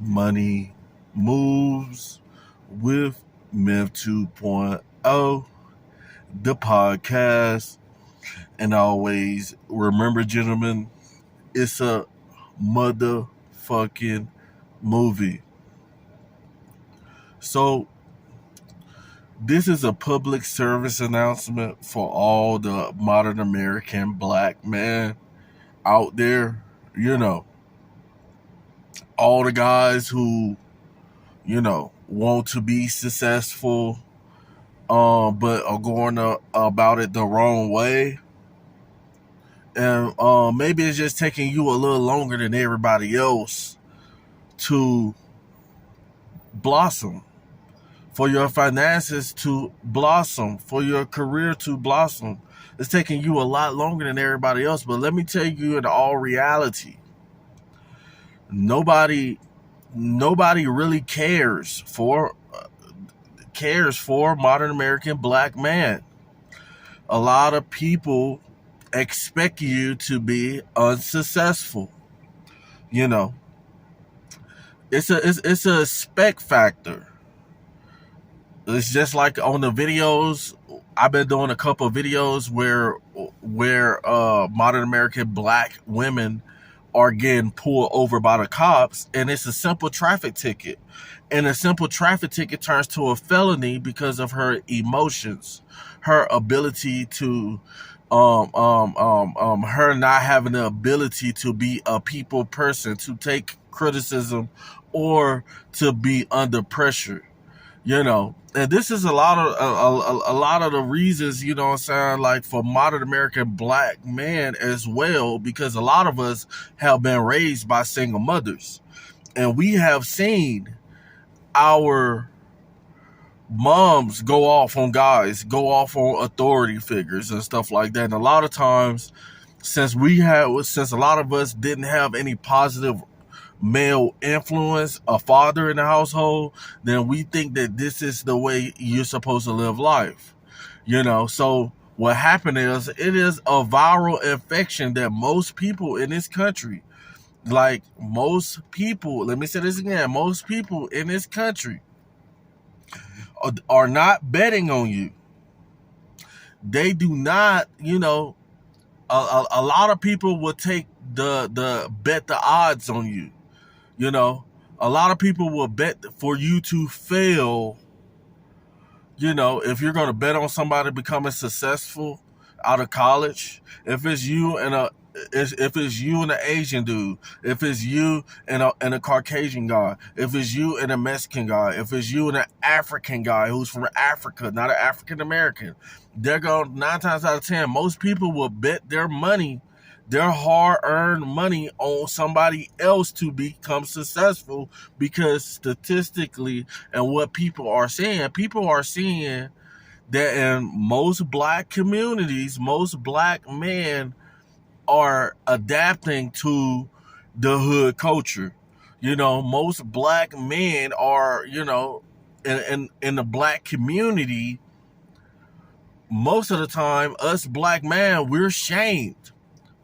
Money Moves with Myth 2.0, the podcast. And always remember, gentlemen, it's a motherfucking movie. So, this is a public service announcement for all the modern American black men out there. All the guys who, want to be successful, but are going about it the wrong way. And maybe it's just taking you a little longer than everybody else to blossom, for your finances to blossom, for your career to blossom. It's taking you a lot longer than everybody else. But let me tell you, in all reality, nobody really cares for modern American black man. A lot of people expect you to be unsuccessful. It's a spec factor. It's just like on the videos. I've been doing a couple of videos where modern American black women are getting pulled over by the cops, and it's a simple traffic ticket. And a simple traffic ticket turns to a felony because of her emotions, her ability to her not having the ability to be a people person, to take criticism or to be under pressure. And this is a lot of the reasons, what I'm saying, like, for modern American black men as well, because a lot of us have been raised by single mothers, and we have seen our moms go off on guys, go off on authority figures and stuff like that. And a lot of times, since a lot of us didn't have any positive male influence, a father in the household, then we think that this is the way you're supposed to live life. So what happened is, it is a viral infection that most people in this country, let me say this again, most people in this country are not betting on you. They do not, a lot of people will take the bet the odds on you. A lot of people will bet for you to fail. If you're going to bet on somebody becoming successful out of college, if it's you and an Asian dude, if it's you and a Caucasian guy, if it's you and a Mexican guy, if it's you and an African guy who's from Africa, not an African American, they're going 9 times out of 10. Most people will bet their money, their hard-earned money, on somebody else to become successful, because statistically, and what people are seeing that in most black communities, most black men are adapting to the hood culture. Most black men are, in the black community, most of the time, us black men, we're shamed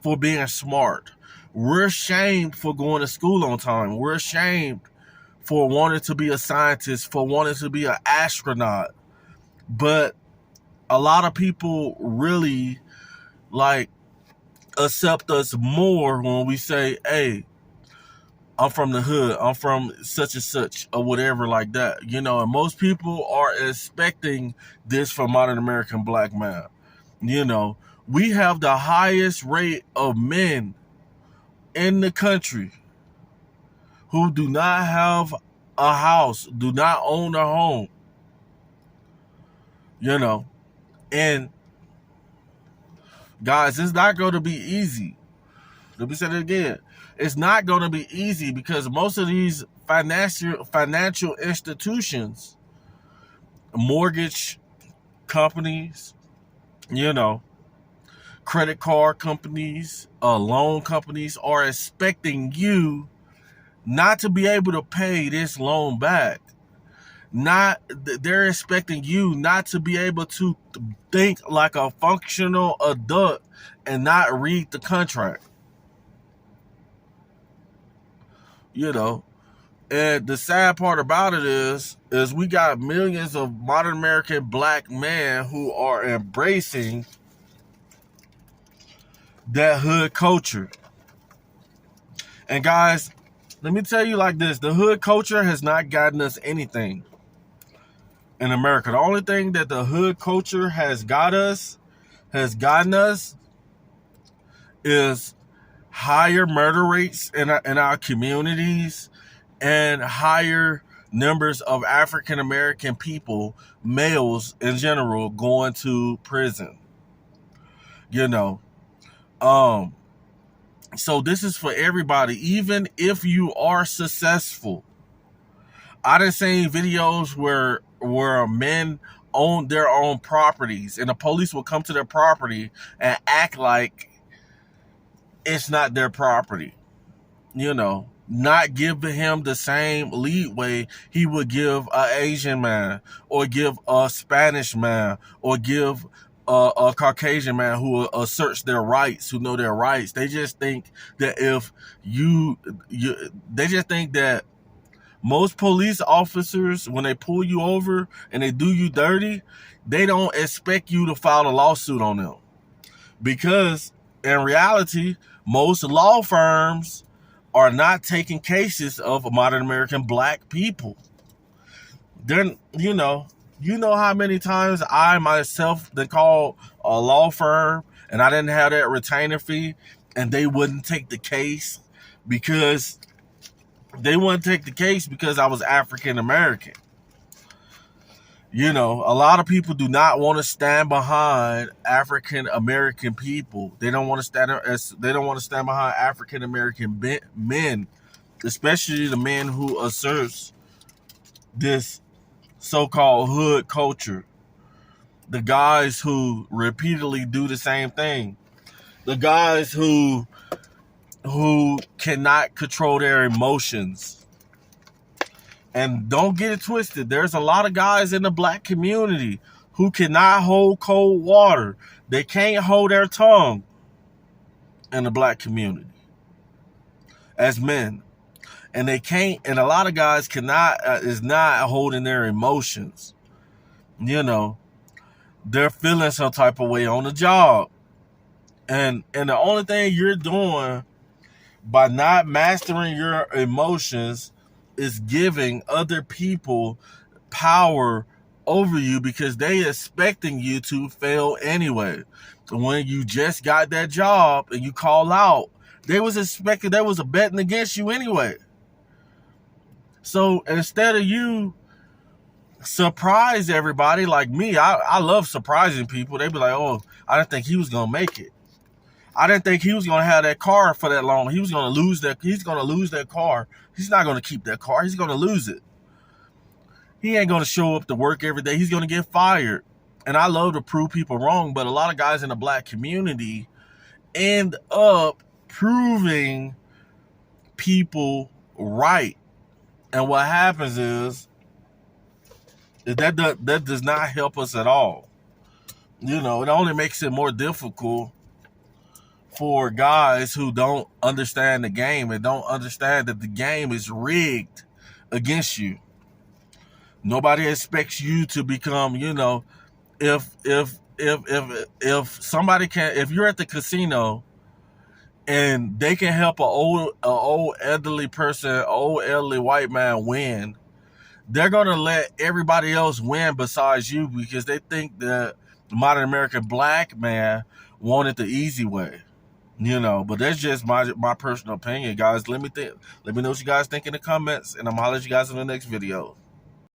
for being smart. We're shamed for going to school on time. We're shamed for wanting to be a scientist, for wanting to be an astronaut. But a lot of people really accept us more when we say, hey, I'm from the hood, I'm from such and such, or whatever like that. And most people are expecting this from modern American black man. We have the highest rate of men in the country who do not have a house, do not own a home. And guys, it's not going to be easy. Let me say it again. It's not going to be easy, because most of these financial institutions, mortgage companies, credit card companies, loan companies, are expecting you not to be able to pay this loan back. They're expecting you not to be able to think like a functional adult and not read the contract. And the sad part about it is we got millions of modern American black men who are embracing that hood culture. And guys, let me tell you like this, the hood culture has not gotten us anything in America. The only thing that the hood culture has gotten us is higher murder rates in our communities and higher numbers of African American people, males in general, going to prison. You know, so this is for everybody. Even if you are successful, I done seen videos where men own their own properties, and the police will come to their property and act like it's not their property. You know, not give him the same leeway he would give an Asian man, or give a Spanish man, or give a Caucasian man who asserts their rights, who know their rights. They just think that they just think that most police officers, when they pull you over and they do you dirty, they don't expect you to file a lawsuit on them. Because in reality, most law firms are not taking cases of modern American black people. Then, you know how many times I myself then called a law firm and I didn't have that retainer fee, and they wouldn't take the case because I was African American. You know, a lot of people do not want to stand behind African American people. They don't want to stand behind African American men, especially the men who asserts this so-called hood culture. The guys who repeatedly do the same thing. The guys who cannot control their emotions. And don't get it twisted. There's a lot of guys in the black community who cannot hold cold water. They can't hold their tongue in the black community as men. And they can't, and a lot of guys is not holding their emotions. You know, they're feeling some type of way on the job. And the only thing you're doing by not mastering your emotions is giving other people power over you, because they expecting you to fail anyway. When you just got that job and you call out, they was expecting, there was a betting against you anyway. So instead of you surprise everybody like me, I love surprising people. They be like, oh, I didn't think he was gonna make it. I didn't think he was gonna have that car for that long. He's gonna lose that car. He's not gonna keep that car. He's gonna lose it. He ain't gonna show up to work every day. He's gonna get fired. And I love to prove people wrong, but a lot of guys in the black community end up proving people right. And what happens is that does not help us at all. You know, it only makes it more difficult for guys who don't understand the game and don't understand that the game is rigged against you. Nobody expects you to become, you know, if somebody can, if you're at the casino and they can help an old elderly person, old elderly white man win, they're gonna let everybody else win besides you, because they think that the modern American black man wanted the easy way. You know, but that's just my personal opinion, guys. Let me know what you guys think in the comments, and I'm gonna holler at you guys in the next video.